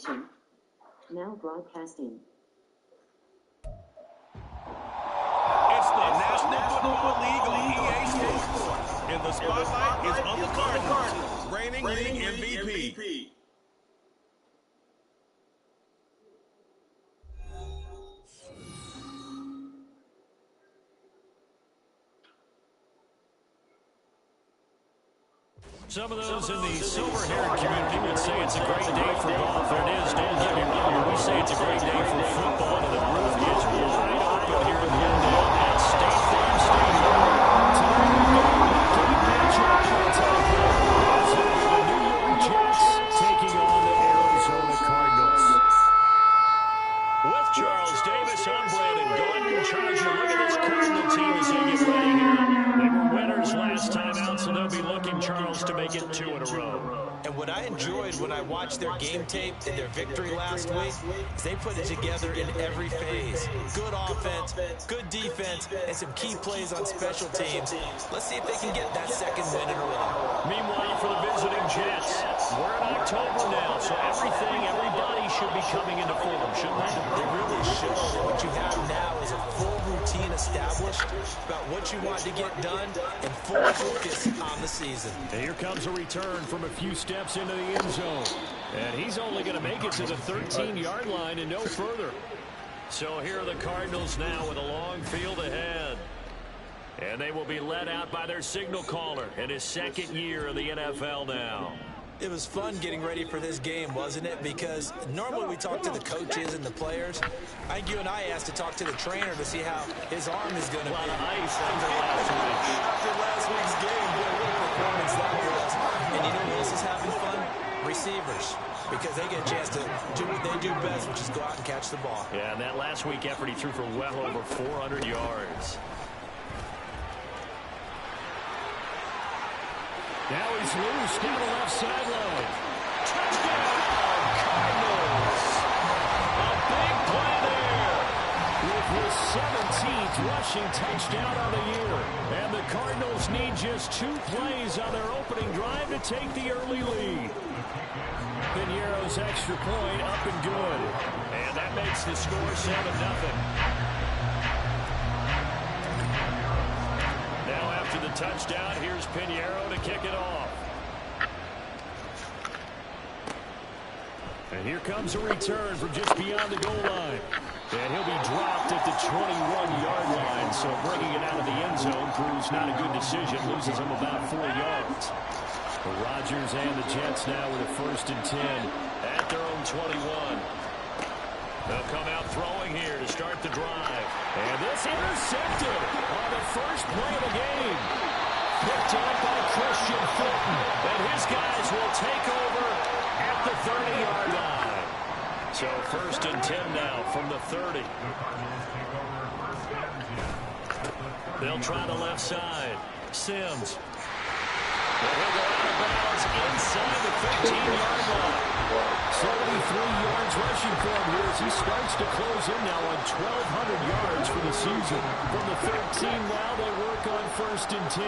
station. Now broadcasting. It's the National Football League on EA Sports. And the spotlight is on the Cardinals, reigning league MVP. Some of those in the silver-haired community would say it's a great day for golf, and it is. Don't get me wrong, but we say it's a great day for football, and the roof is wide open here in Glendale at State Farm Stadium. Tonight we've got a weekend matchup on tap here. It's going to be the New York Jets taking on the Arizona Cardinals. With Charles Davis, I'm Brandon Gordon. Charger, look at this Cardinal team as they get ready here. They were winners last time out, so they'll be looking, Charles, to make it 2 in a row. And what I enjoyed when I watched their game tape and their victory last week is they put it together in every phase. Good offense, good defense, and some key plays on special teams. Let's see if they can get that second win in a row. Meanwhile, for the visiting Jets, we're in October now, so everybody should be coming into form, shouldn't they? They really should. What you have now is a full routine established about what you want to get done and full focus on the season. And here comes a return from a few steps into the end zone. And he's only going to make it to the 13-yard line and no further. So here are the Cardinals now with a long field ahead. And they will be led out by their signal caller in his second year of the NFL now. It was fun getting ready for this game, wasn't it? Because normally we talk to the coaches and the players. I think you and I asked to talk to the trainer to see how his arm is going to be. A lot of ice after last week's game, boy, what a performance that was. And you know who else is having fun? Receivers. Because they get a chance to do what they do best, which is go out and catch the ball. Yeah, and that last week effort, he threw for well over 400 yards. Now he's loose down the left sideline. Touchdown, Cardinals! A big play there with his 17th rushing touchdown on the year. And the Cardinals need just 2 plays on their opening drive to take the early lead. Piñeiro's extra point up and good. And that makes the score 7-0. After the touchdown, here's Piñeiro to kick it off. And here comes a return from just beyond the goal line. And he'll be dropped at the 21-yard line. So bringing it out of the end zone proves not a good decision. Loses him about 4 yards. The Rodgers and the Jets now with a 1st and 10 at their own 21. They'll come out throwing here to start the drive. And this intercepted on the first play of the game. Picked up by Christian Fulton. And his guys will take over at the 30-yard line. So 1st and 10 now from the 30. They'll try the left side. Sims. And he'll go out of bounds inside the 15-yard line. 73 yards rushing for him here as he starts to close in now on 1,200 yards for the season. From the 13 now, they work on 1st and 10.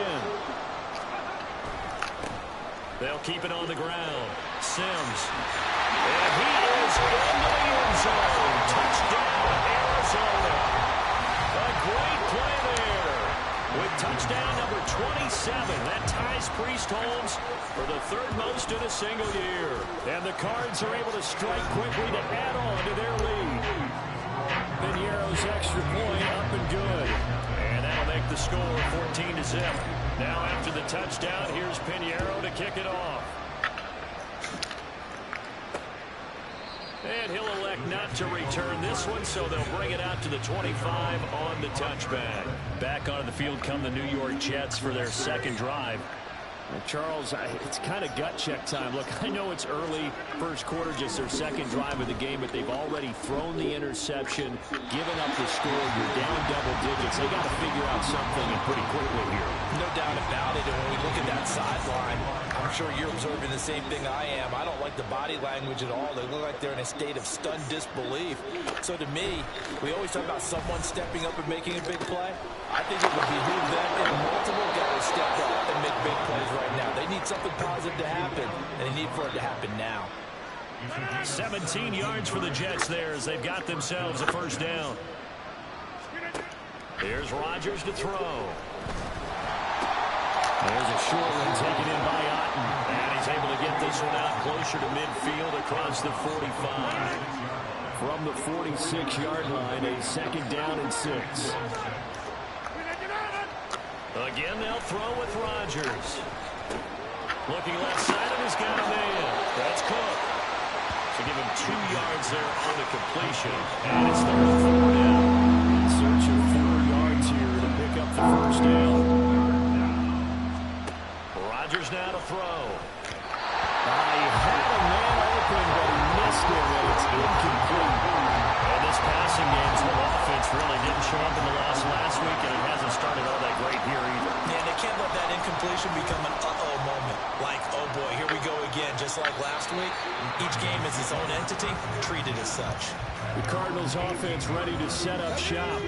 They'll keep it on the ground. Sims. And he is in the end zone. Touchdown, Arizona. A great play there. With touchdown number 27, that ties Priest Holmes for the 3rd most in a single year. And the Cards are able to strike quickly to add on to their lead. Piñeiro's extra point up and good. And that'll make the score 14-0. Now after the touchdown, here's Piñeiro to kick it off. And he'll elect not to return this one, so they'll bring it out to the 25 on the touchback. Back onto the field come the New York Jets for their 2nd drive. Charles, it's kind of gut check time. Look, I know it's early, first quarter, just their 2nd drive of the game, but they've already thrown the interception, given up the score. You're down double digits. They got to figure out something and pretty quickly here. No doubt about it. And when we look at that sideline, I'm sure you're observing the same thing I am. I don't like the body language at all. They look like they're in a state of stunned disbelief. So to me, we always talk about someone stepping up and making a big play. I think it would behoove them if multiple guys step up and make big plays right now. They need something positive to happen, and they need for it to happen now. 17 yards for the Jets there as they've got themselves a first down. Here's Rodgers to throw. There's a short one taken in by Otten. And he's able to get this one out closer to midfield across the 45. From the 46-yard line, a second down and 6. Again, they'll throw with Rodgers. Looking left side, and he's got a man. That's Cook. So give him 2 yards there on the completion. And it's 3rd and 4 now. In search of 4 yards here to pick up the first down. Rodgers now to throw. He had a man open, but he missed him, and it's incomplete. And this passing game's whole offense really didn't show up in the loss last week, and it hasn't started all that great here either. Man, they can't let that incompletion become an uh-oh moment. Like, oh boy, here we go again, just like last week. Each game is its own entity, treated as such. The Cardinals offense ready to set up shop.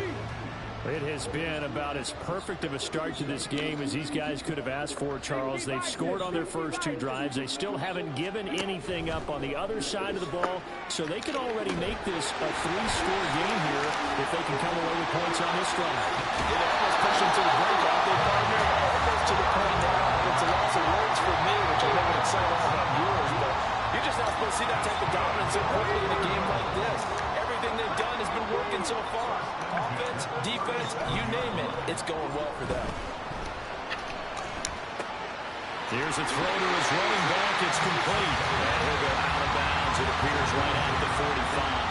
It has been about as perfect of a start to this game as these guys could have asked for, Charles. They've scored on their first 2 drives. They still haven't given anything up on the other side of the ball, so they can already make this a 3-score game here if they can come away with points on this drive. It almost pushed them to the breakout. They partner almost to the point now. It's a loss of words for me, which I know would excite all about viewers, but you're just not supposed to see that type of dominance so quickly in a game like this. Everything they've done has been working so far. Offense, defense, you name it, it's going well for them. Here's a throw to his running back. It's complete. And he'll go out of bounds. It appears right at the 45.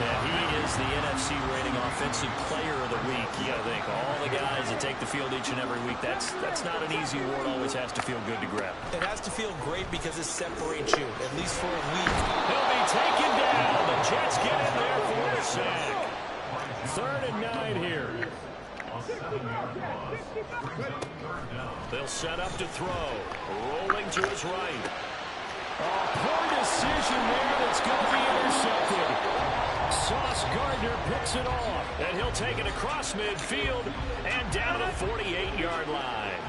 And he is the NFC rating offensive player of the week. You got to think, all the guys that take the field each and every week, that's not an easy award. Always has to feel good to grab. It has to feel great because it separates you, at least for a week. He'll be taken down. The Jets get in there for the sack. 3rd and 9 here. They'll set up to throw. Rolling to his right. Oh, poor decision there. That's going to be intercepted. Sauce Gardner picks it off. And he'll take it across midfield and down to the 48-yard line.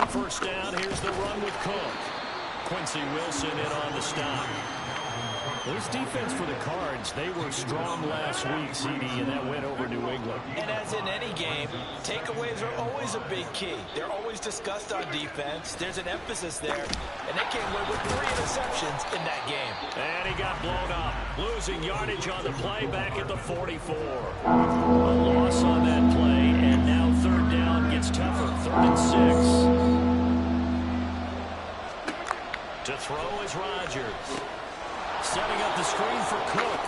First down, here's the run with Cook. Quincy Wilson in on the stop. This defense for the Cards, they were strong last week, CD, and that went over New England. And as in any game, takeaways are always a big key. They're always discussed on defense. There's an emphasis there, and they came away with 3 interceptions in that game. And he got blown up, losing yardage on the play back at the 44. A loss on that play, and now 3rd down gets tougher, 3rd and 6. To throw is Rodgers. Setting up the screen for Cook.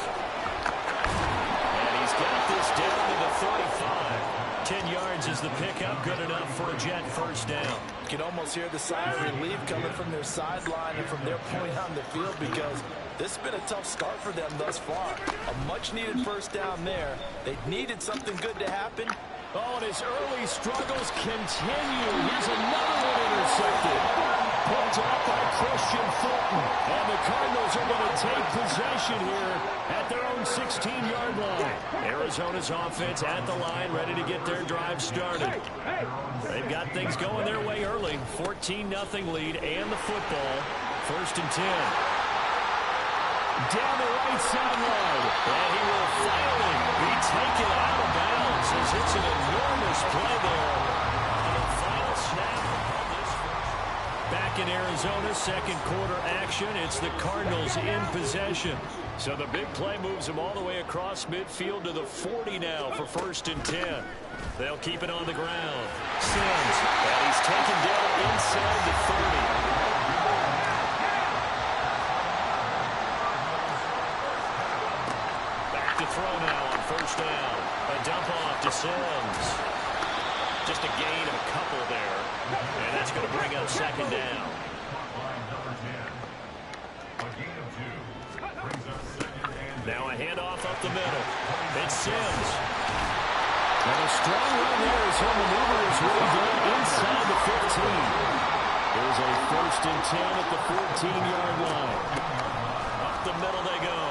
And he's got this down to the 35. 10 yards is the pickup. Good enough for a Jet first down. You can almost hear the sigh of relief coming from their sideline and from their point on the field because this has been a tough start for them thus far. A much-needed first down there. They needed something good to happen. Oh, and his early struggles continue. Here's another one intercepted. Pulled out by Christian Fulton. And the Cardinals are going to take possession here at their own 16-yard line. Arizona's offense at the line, ready to get their drive started. They've got things going their way early. 14-0 lead and the football. 1st and 10. Down the right sideline. And he will finally be taken out of bounds as it's an enormous play there. On the final snap of this first. Back in Arizona, 2nd quarter action. It's the Cardinals in possession. So the big play moves them all the way across midfield to the 40 now for 1st and 10. They'll keep it on the ground. Sims, and he's taken down inside the 30. Throw now on 1st down. A dump off to Sims. Just a gain of a couple there. And that's going to bring up 2nd down. Now a handoff up the middle. It's Sims. And a strong run there as he'll maneuver his way down inside the 15. There's a 1st and 10 at the 14-yard line. Up the middle they go.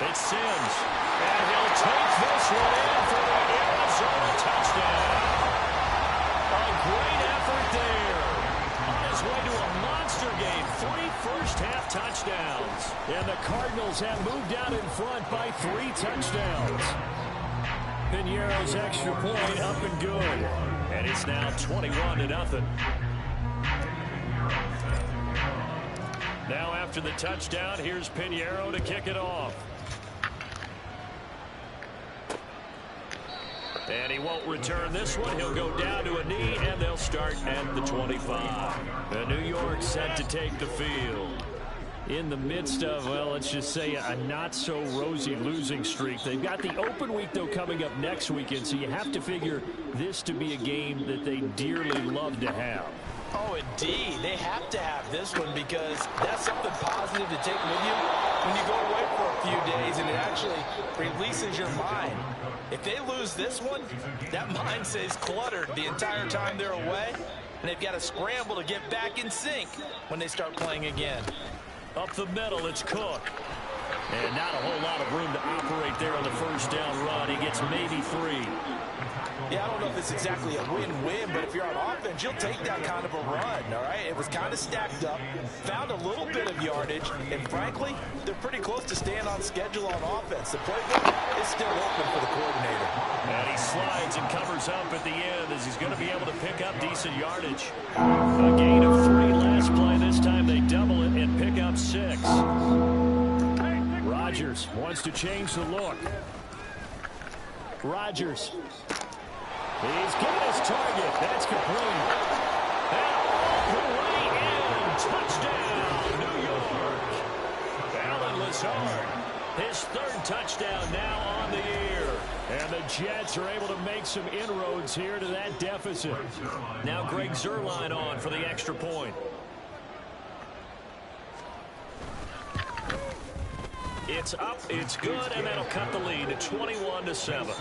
It's Sims. And he'll take this one in for the Arizona touchdown. A great effort there 3 first-half touchdowns. And the Cardinals have moved out in front by 3 touchdowns. Piñeiro's extra point up and good. And it's now 21-0. Now after the touchdown, here's Piñeiro to kick it off. And he won't return this one. He'll go down to a knee, and they'll start at the 25. The New York set to take the field. In the midst of, well, let's just say a not-so-rosy losing streak. They've got the open week, though, coming up next weekend, so you have to figure this to be a game that they dearly love to have. Oh, indeed. They have to have this one because that's something positive to take with you when you go away for a few days, and it actually releases your mind. If they lose this one, that mind stays cluttered the entire time they're away, and they've got to scramble to get back in sync when they start playing again. Up the middle, it's Cook. And not a whole lot of room to operate there on the first down run. He gets maybe 3. Yeah, I don't know if it's exactly a win-win, but if you're on offense, you'll take that kind of a run, all right? It was kind of stacked up, found a little bit of yardage, and frankly, they're pretty close to staying on schedule on offense. The playbook is still open for the coordinator. And he slides and covers up at the end as he's going to be able to pick up decent yardage. A gain of 3 last play. This time they double it and pick up 6. Rodgers wants to change the look. Rodgers. He's got his target. That's complete. And all the way in. Touchdown, New York. Alan Lazard, his 3rd touchdown now on the year. And the Jets are able to make some inroads here to that deficit. Now Greg Zuerlein on for the extra point. It's up, it's good, and that'll cut the lead to 21-7.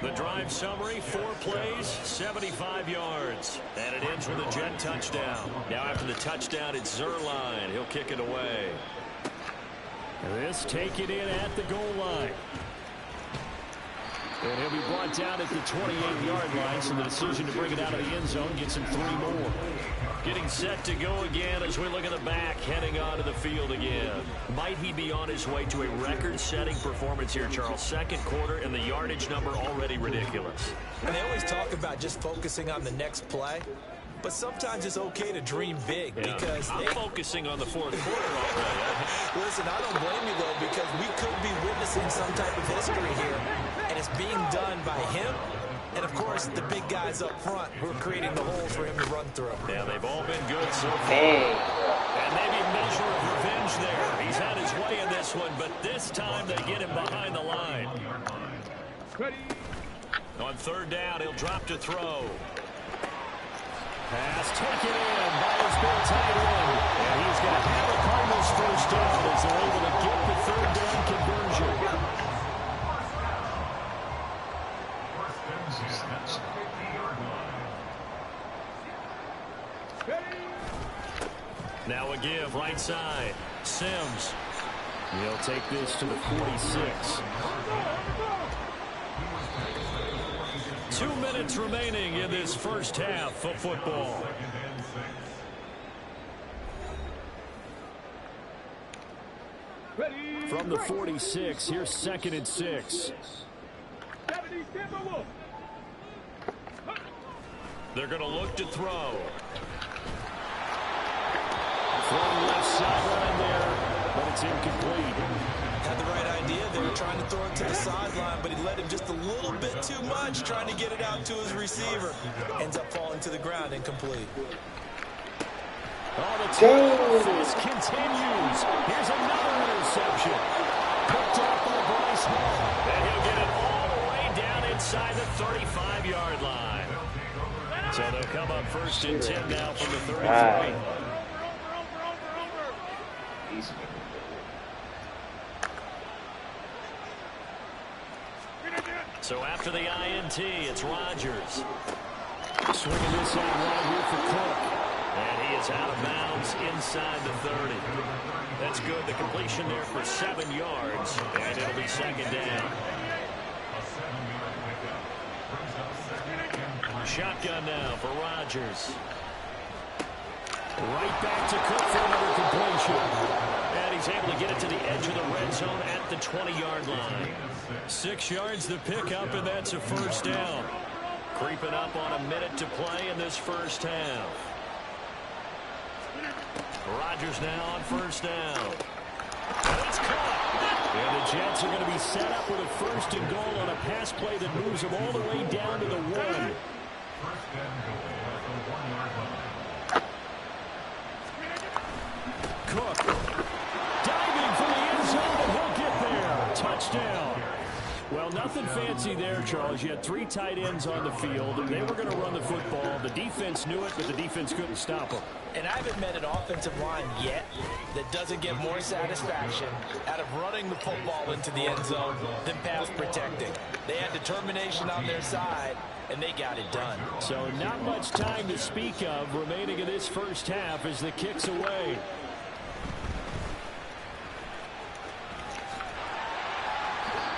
The drive summary, 4 plays, 75 yards. And it ends with a Jet touchdown. Now after the touchdown, it's Zuerlein. He'll kick it away. This taken in at the goal line. And he'll be brought down at the 28-yard line, so the decision to bring it out of the end zone gets him 3 more. Getting set to go again as we look at the back, heading onto the field again. Might he be on his way to a record-setting performance here, Charles? 2nd quarter, and the yardage number already ridiculous. And they always talk about just focusing on the next play. But sometimes it's okay to dream big because I'm focusing on the 4th quarter already. Listen, I don't blame you, though, because we could be witnessing some type of history here, and it's being done by him and, of course, the big guys up front who are creating the holes for him to run through. Yeah, they've all been good so far. And maybe a measure of revenge there. He's had his way in this one, but this time they get him behind the line. On 3rd down, he'll drop to throw. Pass taken in by his big tight end. And he's going to have the Cardinals first down as they're able to get the 3rd down conversion. Now a give, right side. Sims. He'll take this to the 46. 2 minutes remaining in this first half of football. From the 46, here's 2nd and 6. They're going to look to throw. From left sideline there, but it's incomplete. Had the right idea. They were trying to throw it to the sideline, but he led him just a little bit too much, trying to get it out to his receiver. Ends up falling to the ground, incomplete. Oh, the this continues. Here's another interception. Picked off by Bryce Hall. And he'll get it all the way down inside the 35-yard line. So they'll come up 1st and 10 now from the 33. So after the INT, it's Rodgers. Swinging this out right here for Cook. And he is out of bounds inside the 30. That's good. The completion there for 7 yards. And it'll be 2nd down. Shotgun now for Rodgers. Right back to Cook for another completion. And he's able to get it to the edge of the red zone at the 20-yard line. 6 yards to pick up, and that's a first down. Creeping up on a minute to play in this first half. Rodgers now on first down. And it's caught. And the Jets are going to be set up with a first and goal on a pass play that moves them all the way down to the 1. Cook diving for the end zone, and he'll get there. Touchdown. Well, nothing fancy there, Charles. You had 3 tight ends on the field, and they were going to run the football. The defense knew it, but the defense couldn't stop them. And I haven't met an offensive line yet that doesn't get more satisfaction out of running the football into the end zone than pass protecting. They had determination on their side, and they got it done. So not much time to speak of remaining in this first half as the kick's away.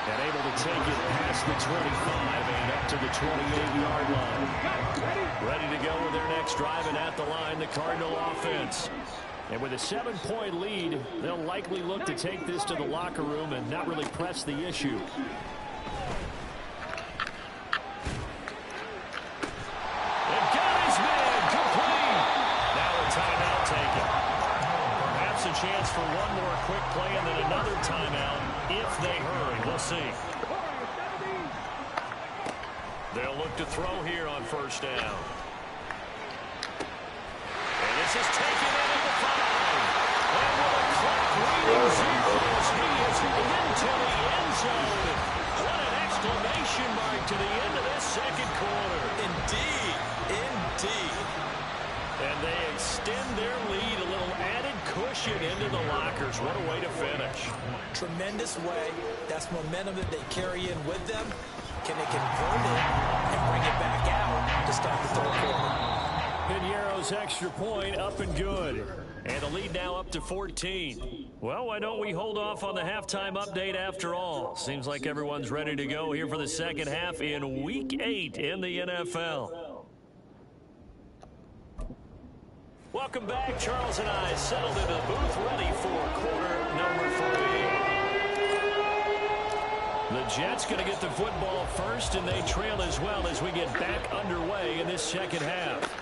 And able to take it past the 25 and up to the 28-yard line. Ready to go with their next drive, and at the line, the Cardinal offense. And with a 7-point lead, they'll likely look to take this to the locker room and not really press the issue. And got his man complete. Now a timeout taken. Perhaps a chance for one more quick play and then another timeout if they hurry. We'll see. They'll look to throw here on first down. And this is taken in at the 5. And with a clock reading 0 as he is into the end zone. What an exclamation mark to the end of this second quarter. Indeed. Indeed. And they extend their lead, a little added cushion into the lockers. What a way to finish. Tremendous way. That's momentum that they carry in with them. Can they convert it and bring it back out to start the third quarter? Piñeiro's extra point up and good. And the lead now up to 14. Well, why don't we hold off on the halftime update after all? Seems like everyone's ready to go here for the second half in Week 8 in the NFL. Welcome back. Charles and I settled into the booth, ready for quarter number 3. The Jets going to get the football first, and they trail as well as we get back underway in this second half.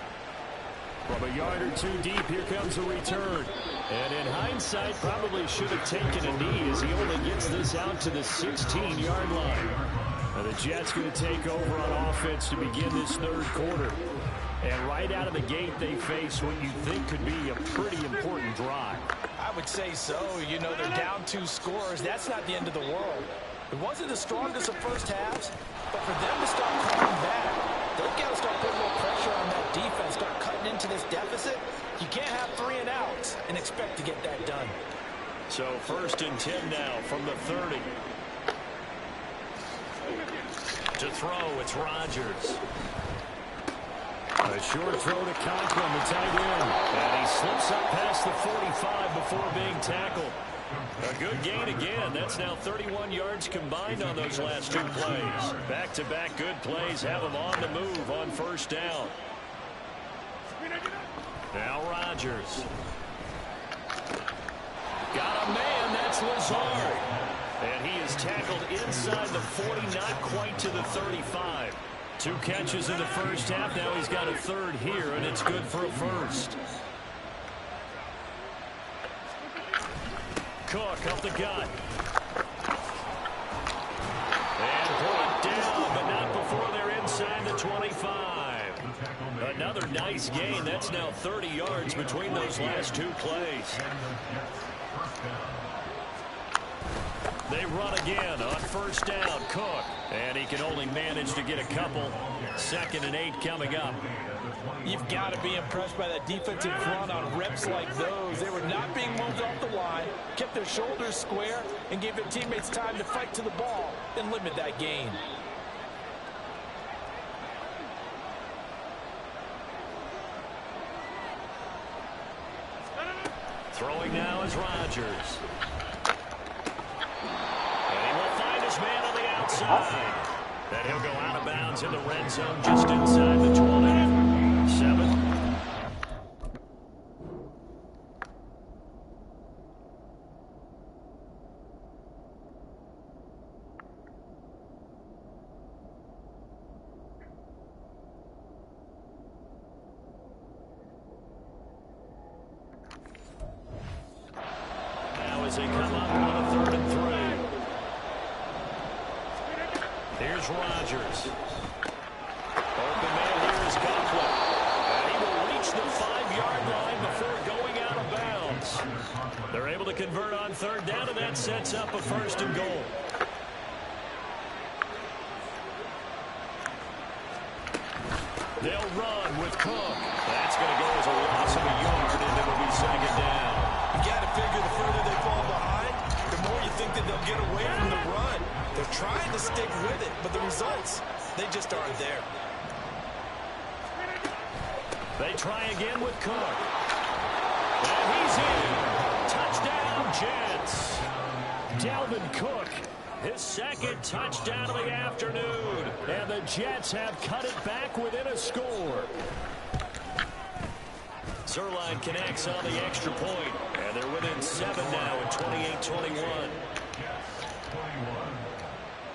From a yard or 2 deep, here comes a return. And in hindsight, probably should have taken a knee as he only gets this out to the 16-yard line. Now the Jets going to take over on offense to begin this third quarter. And right out of the gate, they face what you think could be a pretty important drive. I would say so. You know, they're down 2 scores. That's not the end of the world. It wasn't the strongest of first halves, but for them to start coming back, they've got to start putting more pressure on that defense, start cutting into this deficit. You can't have 3 and outs and expect to get that done. So 1st and 10 now from the 30. To throw, it's Rodgers. A short throw to Conklin, the tight end. And he slips up past the 45 before being tackled. A good gain again. That's now 31 yards combined on those last 2 plays. Back-to-back good plays have them on the move on first down. Now Rodgers. Got a man, that's Lazard. And he is tackled inside the 40, not quite to the 35. 2 catches in the first half. Now he's got a 3rd here, and it's good for a first. Cook up the gut. And brought down, but not before they're inside the 25. Another nice gain. That's now 30 yards between those last 2 plays. They run again on first down. Cook. And he can only manage to get a couple. 2nd and 8 coming up. You've got to be impressed by that defensive front on reps like those. They were not being moved off the line, kept their shoulders square, and gave their teammates time to fight to the ball and limit that gain. Throwing now is Rodgers. And he will find his man on the outside. And he'll go out of bounds in the red zone just inside the 27. as they come up on a 3rd and 3. Here's Rodgers. Open man here is Coughlin. And he will reach the 5-yard line before going out of bounds. They're able to convert on 3rd down, and that sets up a 1st and goal. They'll run with Cook. That's going to go as a loss of a yard, and it'll be 2nd down. You got to figure the further they fall behind, the more you think that they'll get away from the run. They're trying to stick with it, but the results, they just aren't there. They try again with Cook. And he's in. Touchdown, Jets. Dalvin Cook, his 2nd touchdown of the afternoon. And the Jets have cut it back within a score. Zerline connects on the extra point. And they're within 7 now at 28-21.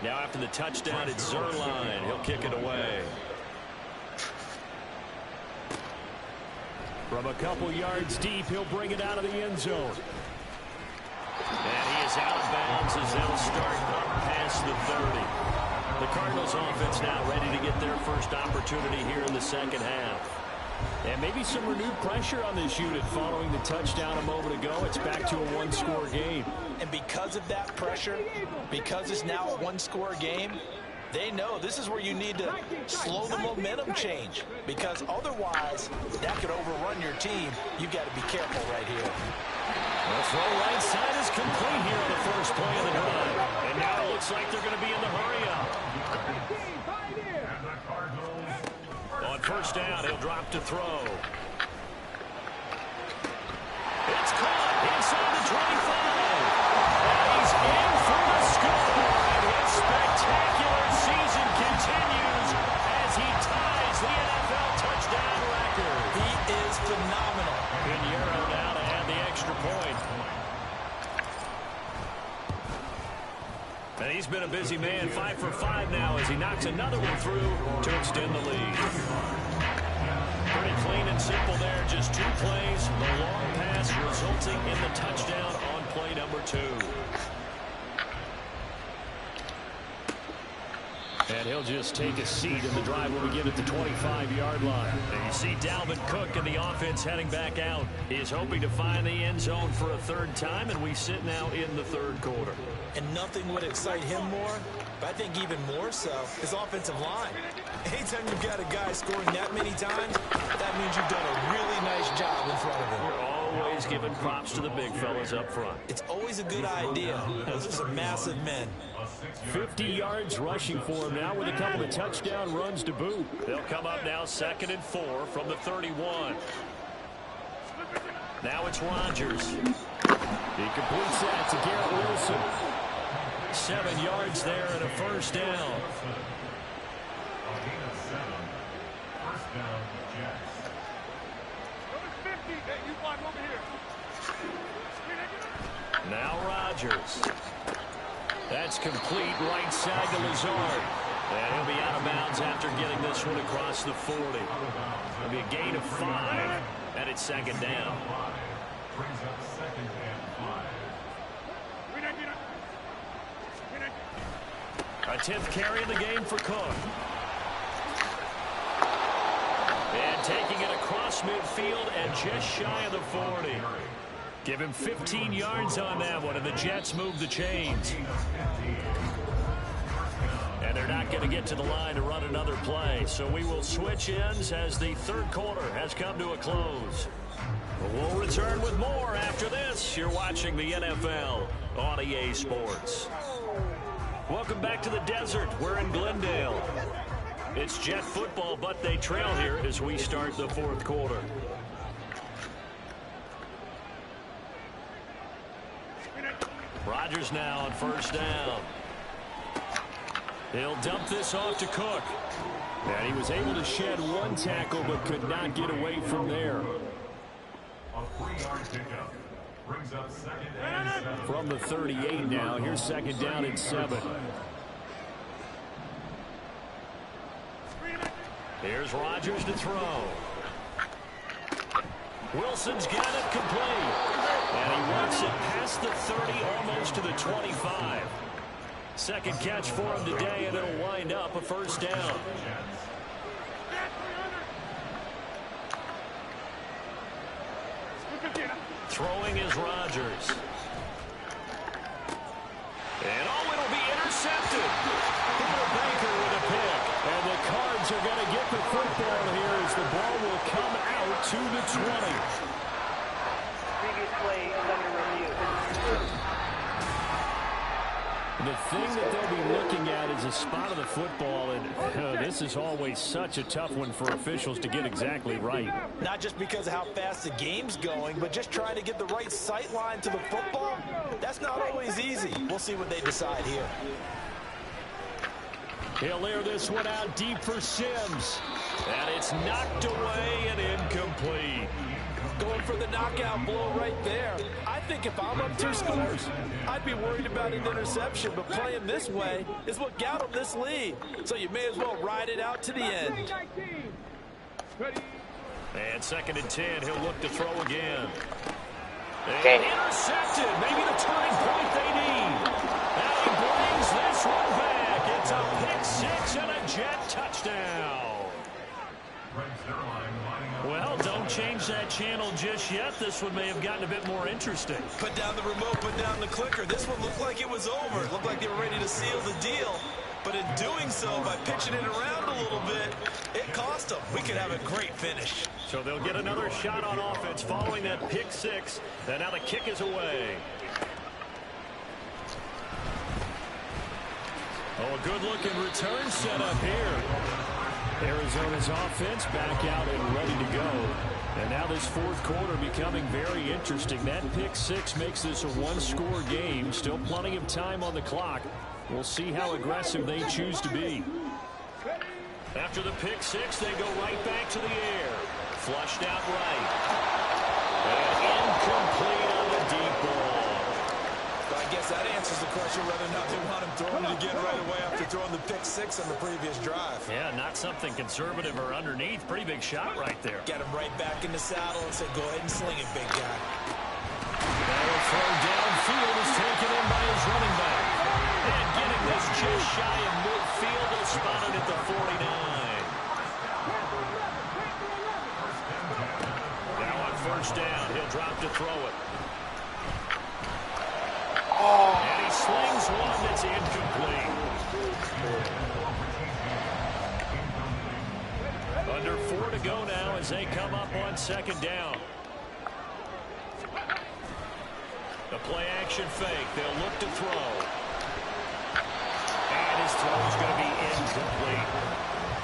Now after the touchdown, it's Zerline. He'll kick it away. From a couple yards deep, he'll bring it out of the end zone. And he is out of bounds as they'll start up past the 30. The Cardinals offense now ready to get their first opportunity here in the 2nd half. And maybe some renewed pressure on this unit following the touchdown a moment ago. It's back to a 1-score game. And because of that pressure, because it's now a 1-score game, they know this is where you need to slow the momentum change, because otherwise that could overrun your team. You've got to be careful right here. The throw right side is complete here on the first play of the drive. And now it looks like they're going to be in the hurry-up. On 1st down, he'll drop to throw. It's caught inside the 25. And he's in for the score. And his spectacular season continues as he ties the NFL touchdown record. He is phenomenal. Pinheiro now to add the extra point. And he's been a busy man, 5 for 5 now as he knocks another one through to extend the lead. Pretty clean and simple there, just 2 plays. The long pass resulting in the touchdown on play number 2. And he'll just take a seat in the drive when we get at the 25-yard line. And you see Dalvin Cook and the offense heading back out. He's hoping to find the end zone for a 3rd time, and we sit now in the 3rd quarter. And nothing would excite him more, but I think even more so, his offensive line. Anytime you've got a guy scoring that many times, that means you've done a really nice job in front of him. We're always giving props to the big fellas up front. It's always a good idea. Those are some massive men. 50 yards rushing for him now with a couple of touchdown runs to boot. They'll come up now 2nd and 4 from the 31. Now it's Rodgers. He completes that to Garrett Wilson. 7 yards there and a 1st down. Now Rodgers. That's complete right side to Lazard. And he'll be out of bounds after getting this one across the 40. It'll be a gain of 5, and it's 2nd down. A 10th carry in the game for Cook. And taking it across midfield and just shy of the 40. Give him 15 yards on that one, and the Jets move the chains. And they're not going to get to the line to run another play, so we will switch ends as the 3rd quarter has come to a close. We'll return with more after this. You're watching the NFL on EA Sports. Welcome back to the desert. We're in Glendale. It's Jet football, but they trail here as we start the 4th quarter. Rodgers now on 1st down. He'll dump this off to Cook. And he was able to shed 1 tackle but could not get away from there. A 3-yard pickup brings up 2nd and 7. From the 38 now, here's 2nd down and 7. Here's Rodgers to throw. Wilson's got it complete. And he wants it past the 30, almost to the 25. Second catch for him today, and it'll wind up a first down. Throwing is Rodgers. And it'll be intercepted. Peter Baker with a pick. And the Cards are going to get the football here as the ball will come out to the 20. Previous play is under review. The thing that they'll be looking at is a spot of the football, and this is always such a tough one for officials to get exactly right. Not just because of how fast the game's going, but just trying to get the right sight line to the football. That's not always easy. We'll see what they decide here. He'll air this one out deep for Sims. And it's knocked away and incomplete. Going for the knockout blow right there. I think if I'm up 2 scores, I'd be worried about an interception, but playing this way is what got them this lead. So you may as well ride it out to the end. And 2nd and 10, he'll look to throw again. And intercepted, maybe the turning point they need. And he brings this one back. It's a pick 6 and a Jet touchdown. Well, don't change that channel just yet. This one may have gotten a bit more interesting. Put down the remote, put down the clicker. This one looked like it was over. It looked like they were ready to seal the deal. But in doing so, by pitching it around a little bit, it cost them. We could have a great finish. So they'll get another shot on offense following that pick 6. And now the kick is away. Oh, a good-looking return set up here. Arizona's offense back out and ready to go. And now this 4th quarter becoming very interesting. That pick 6 makes this a 1-score game. Still plenty of time on the clock. We'll see how aggressive they choose to be. After the pick 6, they go right back to the air. Flushed out right. And incomplete on the deep ball. Well, I guess that answers the question whether or not they want him throwing it again right away after throwing the pick 6 on the previous drive. Yeah, not something conservative or underneath. Pretty big shot right there. Get him right back in the saddle and say, go ahead and sling it, big guy. Now a throw downfield is taken in by his running back. And getting this just shy of midfield, is spotted at the 49. Now on 1st down, he'll drop to throw it. And he slings one that's incomplete. Under 4 to go now as they come up on 2nd down. The play action fake. They'll look to throw. And his throw is going to be incomplete.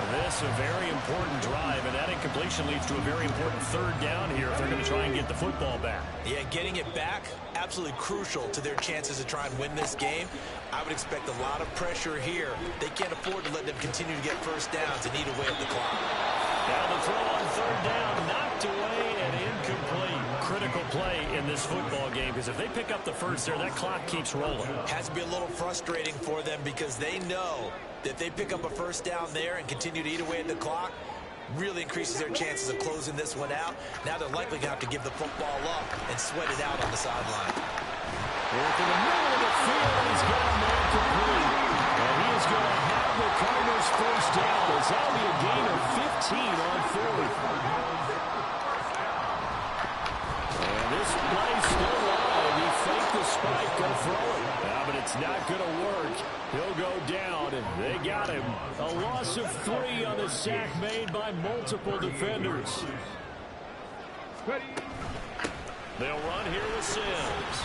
This a very important drive, and that incompletion leads to a very important 3rd down here if they're going to try and get the football back. Yeah, getting it back, absolutely crucial to their chances to try and win this game. I would expect a lot of pressure here. They can't afford to let them continue to get 1st downs and eat away at the clock. Now the throw on 3rd down, knocked away and incomplete. Critical play in this football game, because if they pick up the 1st there, that clock keeps rolling. Has to be a little frustrating for them because they know that if they pick up a 1st down there and continue to eat away at the clock, really increases their chances of closing this one out. Now they're likely going to have to give the football up and sweat it out on the sideline. Into the middle of the field, he's got a man complete. And he is going to have the Cardinals 1st down. As that'll be a gain of 15 on 4th. And this play still live. He faked the spike, go throw it. But it's not going to work. He'll go down, and they got him. A loss of 3 on the sack made by multiple defenders. They'll run here with Sims.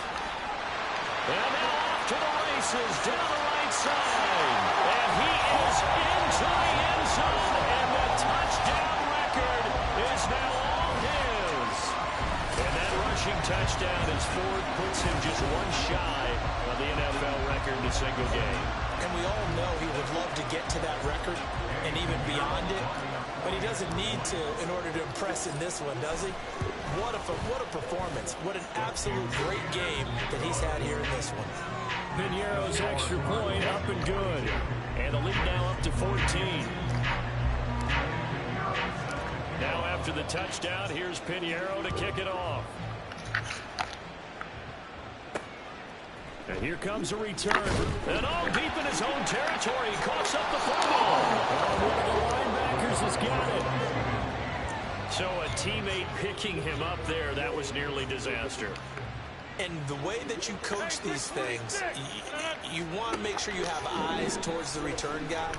And now off to the races, down the right side. And he is into the end zone, and the touchdown record is now all his. And that rushing touchdown is 4th, puts him just 1 shy of the NFL record in a single game. And we all know he would love to get to that record and even beyond it, but he doesn't need to in order to impress in this one, does he? What a performance. What an absolute great game that he's had here in this one. Piñeiro's extra point up and good. And the lead now up to 14. Now after after the touchdown, here's Pinheiro to kick it off. And here comes a return. And all deep in his own territory, he coughs up the football. One of the linebackers has got it. So a teammate picking him up there, that was nearly disaster. And the way that you coach these things, you want to make sure you have eyes towards the return guy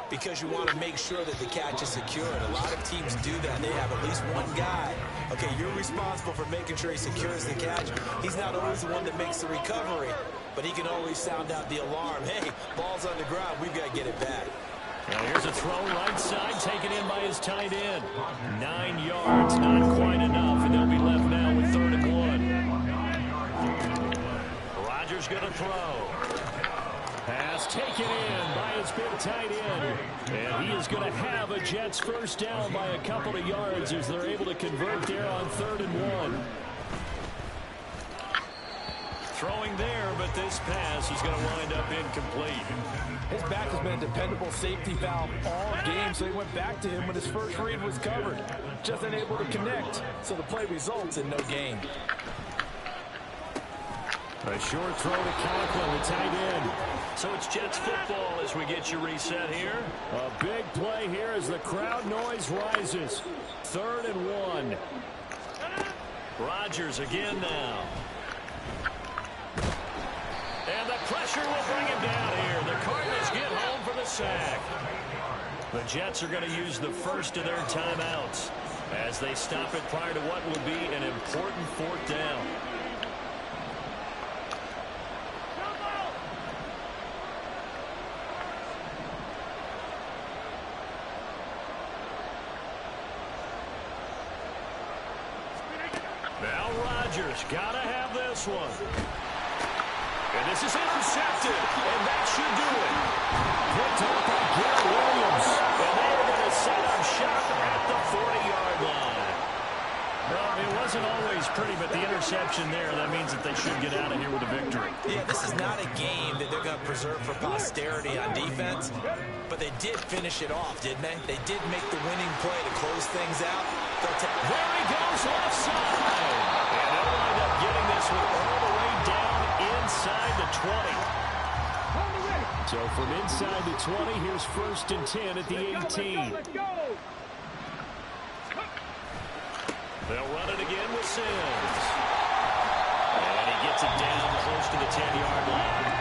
because you want to make sure that the catch is secure. And a lot of teams do that. They have at least one guy. Okay, you're responsible for making sure he secures the catch. He's not always the one that makes the recovery, but he can always sound out the alarm. Hey, ball's on the ground. We've got to get it back. Now here's a throw right side, taken in by his tight end. 9 yards, not quite enough, and they'll be left now with 3rd and 1. Rodgers going to throw. Pass taken in by his big tight end. And he is going to have a Jets first down by a couple of yards as they're able to convert there on 3rd and 1. Throwing there, but this pass is going to wind up incomplete. His back has been a dependable safety valve all game, so he went back to him when his first read was covered. Just unable to connect, so the play results in no gain. A short throw to Conklin, the tight end. So it's Jets football as we get you reset here. A big play here as the crowd noise rises. 3rd and 1. Rodgers again now. And the pressure will bring him down here. The Cardinals get home for the sack. The Jets are going to use the first of their timeouts as they stop it prior to what will be an important 4th down. Now Rodgers got to have this one. And this is intercepted, and that should do it. Picked up by Garrett Williams. And they are going to set up shop at the 40-yard line. Well, it wasn't always pretty, but the interception there, that means that they should get out of here with a victory. Yeah, this is not a game that they're going to preserve for posterity on defense, but they did finish it off, didn't they? They did make the winning play to close things out. There he goes, left side. And they'll wind up getting this one all the way down inside the 20. So from inside the 20, here's 1st and 10 at the 18. They'll run it again with Sims. And he gets it down close to the 10-yard line.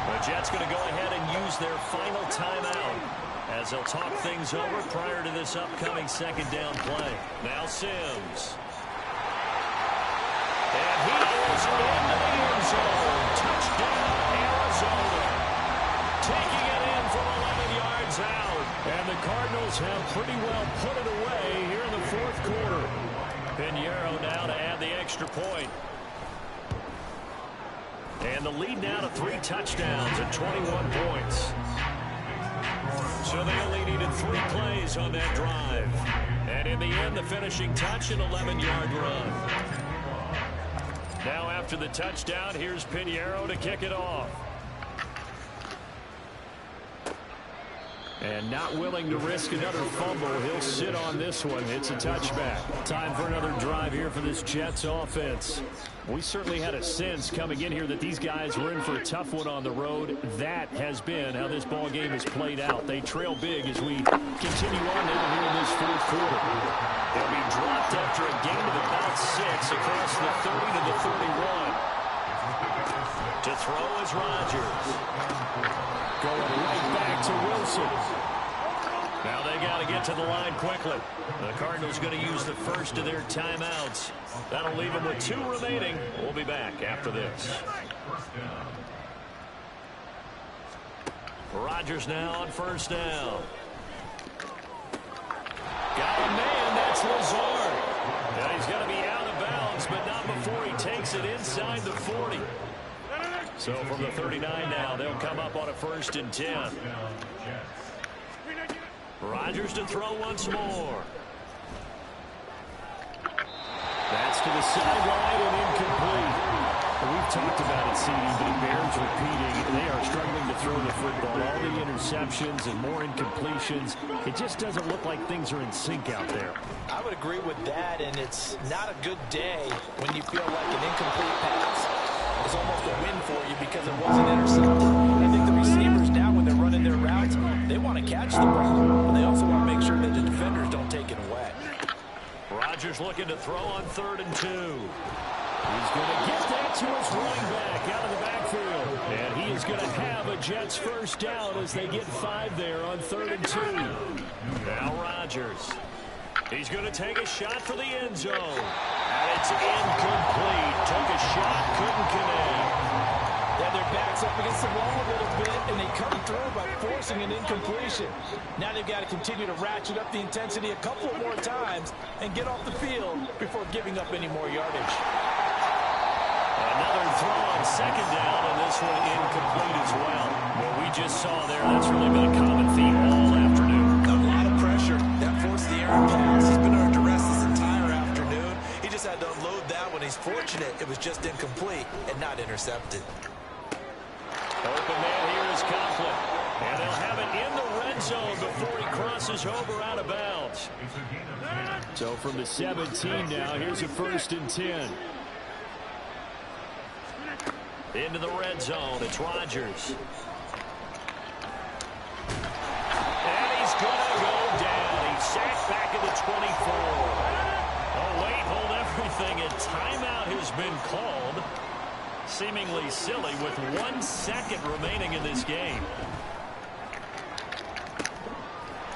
The Jets going to go ahead and use their final timeout as they'll talk things over prior to this upcoming 2nd down play. Now Sims. And he is into the end zone. Touchdown, Arizona. Taking it in from 11 yards out. And the Cardinals have pretty well put it away here in the 4th quarter. Pinheiro now to add the extra point. And the lead now to 3 touchdowns and 21 points. So they only needed 3 plays on that drive. And in the end, the finishing touch, an 11-yard run. Now after the touchdown, here's Pinheiro to kick it off. And not willing to risk another fumble, he'll sit on this one. It's a touchback. Time for another drive here for this Jets offense. We certainly had a sense coming in here that these guys were in for a tough one on the road. That has been how this ball game has played out. They trail big as we continue on now here in this 4th quarter. They'll be dropped after a gain of about 6 across the 30 to the 31. To throw is Rodgers. Going right back to Wilson. Now they got to get to the line quickly. The Cardinals going to use the first of their timeouts. That'll leave them with 2 remaining. We'll be back after this. Rodgers now on 1st down. Got a man, that's Lazard. Now he's got to be out of bounds, but not before he takes it inside the 40. So from the 39 now, they'll come up on a 1st and 10. Rodgers to throw once more. That's to the sideline and incomplete. Well, we've talked about it, CD, but it bears repeating. They are struggling to throw the football. All the interceptions and more incompletions. It just doesn't look like things are in sync out there. I would agree with that, and it's not a good day when you feel like an incomplete pass is almost a win for you because it wasn't intercepted. I think the receivers now, when they're running their routes, they want to catch the ball. They also want to make sure that the defenders don't take it away. Rodgers looking to throw on 3rd and 2. He's going to get that to his running back out of the backfield. And he is going to have a Jets first down as they get 5 there on 3rd and 2. Now Rodgers. He's going to take a shot for the end zone. And it's incomplete. Took a shot, couldn't connect. Yeah, their backs up against the wall a little bit, and they come through by forcing an incompletion. Now they've got to continue to ratchet up the intensity a couple more times and get off the field before giving up any more yardage. Another throw on 2nd down, and this one incomplete as well. What we just saw there, that's really been a common theme all afternoon. A lot of pressure. That forced the errant pass. He's been under duress this entire afternoon. He just had to unload that one. He's fortunate it was just incomplete and not intercepted. Open man here is Conklin. And they'll have it in the red zone before he crosses over out of bounds. So from the 17 now, here's a 1st and 10. Into the red zone, it's Rodgers. And he's going to go down. He's sacked back at the 24. Oh, wait, hold everything. A timeout has been called. Seemingly silly with 1 second remaining in this game.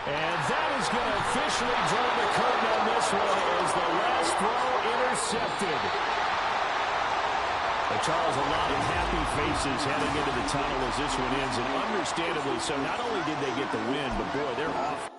And that is going to officially draw the curtain on this one as the last throw intercepted. But Charles, a lot of happy faces heading into the tunnel as this one ends, and understandably so. Not only did they get the win, but boy, they're off.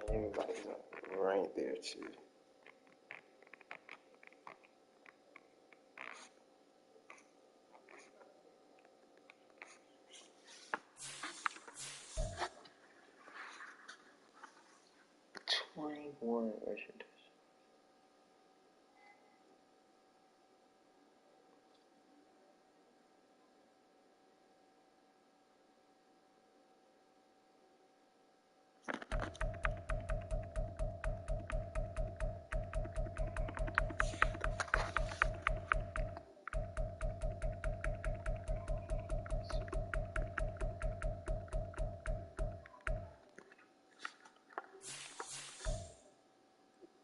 Everybody's right there, too.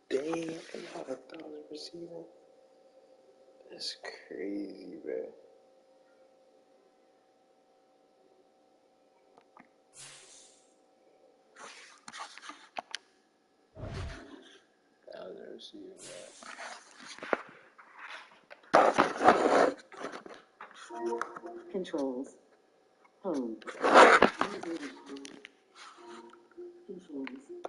Dang, I thought I was receiving. That's crazy, bro. I was receiving that. Controls. Home. Controls.